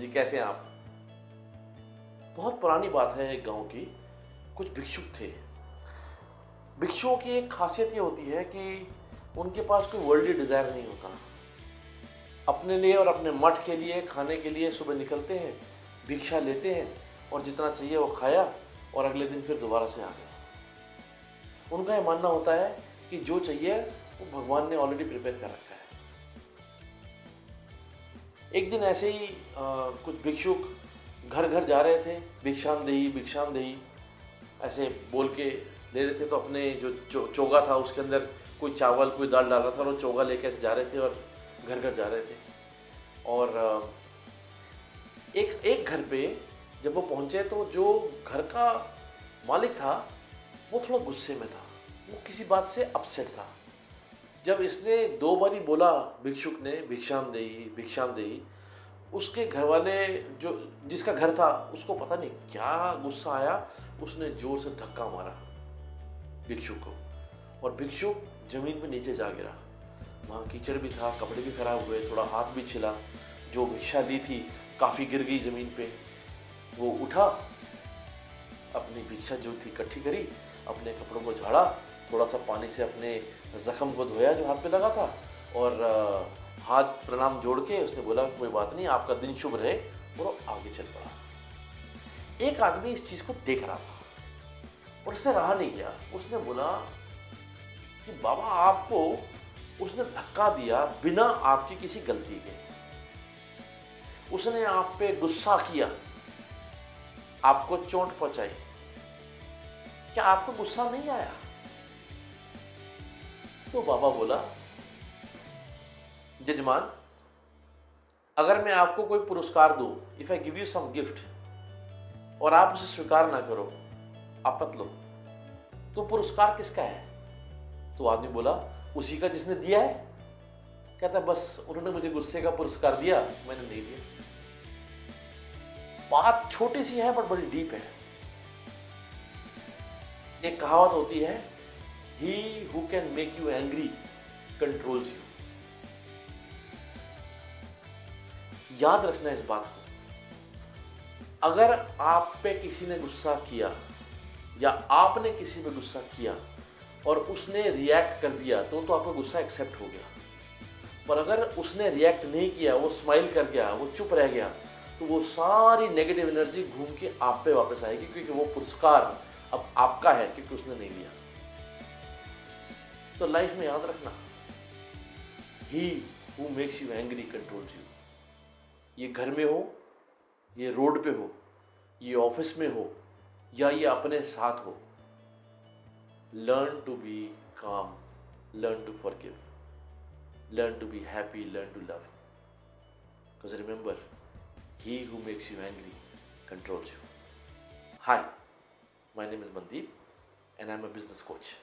जी, कैसे हैं आप? बहुत पुरानी बात है एक गांव की। कुछ भिक्षुक थे। भिक्षुओं की एक खासियत ये होती है कि उनके पास कोई वर्ल्डली डिज़ायर नहीं होता। अपने लिए और अपने मठ के लिए, खाने के लिए सुबह निकलते हैं, भिक्षा लेते हैं और जितना चाहिए वो खाया और अगले दिन फिर दोबारा से आ गए। उनका ये मानना होता है कि जो चाहिए वो भगवान ने ऑलरेडी प्रिपेयर कर रखा है। एक दिन ऐसे ही कुछ भिक्षुक घर घर जा रहे थे, भिक्षाम देही ऐसे बोल के ले रहे थे। तो अपने जो चोगा था उसके अंदर कोई चावल कोई दाल डाल रहा था और वो चोगा लेके ऐसे जा रहे थे और घर घर जा रहे थे। और एक एक घर पे जब वो पहुंचे तो जो घर का मालिक था वो थोड़ा गुस्से में था, वो किसी बात से अपसेट था। जब इसने 2 बारी बोला भिक्षुक ने भिक्षाम देही, उसके घर वाले जो जिसका घर था उसको पता नहीं क्या गुस्सा आया, उसने जोर से धक्का मारा भिक्षुक को और भिक्षुक जमीन पे नीचे जा गिरा। वहाँ कीचड़ भी था, कपड़े भी खराब हुए, थोड़ा हाथ भी छिला। जो भिक्षा ली थी काफ़ी गिर गई ज़मीन पे। वो उठा, अपनी भिक्षा जो थी इकट्ठी करी, अपने कपड़ों को झाड़ा, थोड़ा सा पानी से अपने ज़ख्म को धोया जो हाथ पे लगा था और हाथ प्रणाम जोड़ के उसने बोला कोई बात नहीं, आपका दिन शुभ रहे, और आगे चल पड़ा। एक आदमी इस चीज़ को देख रहा था और उससे रहा नहीं गया। उसने बोला कि बाबा आपको उसने धक्का दिया बिना आपकी किसी गलती के, उसने आप पे गुस्सा किया, आपको चोट पहुंचाई, क्या आपको गुस्सा नहीं आया? तो बाबा बोला जजमान, अगर मैं आपको कोई पुरस्कार दूं, if I give you some gift, और आप उसे स्वीकार ना करो, आप मत लो, तो पुरस्कार किसका है? तो आदमी बोला उसी का जिसने दिया है। कहता बस उन्होंने मुझे गुस्से का पुरस्कार दिया, मैंने नहीं दिया। बात छोटी सी है बट बड़ी डीप है। एक कहावत होती है, he who can make you angry controls you. याद रखना इस बात को। अगर आप पे किसी ने गुस्सा किया या आपने किसी पे गुस्सा किया और उसने रिएक्ट कर दिया तो आपका गुस्सा एक्सेप्ट हो गया। पर अगर उसने रिएक्ट नहीं किया, वो स्माइल कर गया, वो चुप रह गया, तो वो सारी नेगेटिव एनर्जी घूम के आप पे वापस आएगी, क्योंकि वो पुरस्कार अब आपका है क्योंकि उसने नहीं लिया। तो लाइफ में याद रखना, he who makes you angry controls you. ये घर में हो, ये रोड पे हो, ये ऑफिस में हो, या ये अपने साथ हो, learn to be calm, learn to forgive, learn to be happy, learn to love. Because remember, he who makes you angry controls you. Hi, my name is Mandeep and I'm a business coach.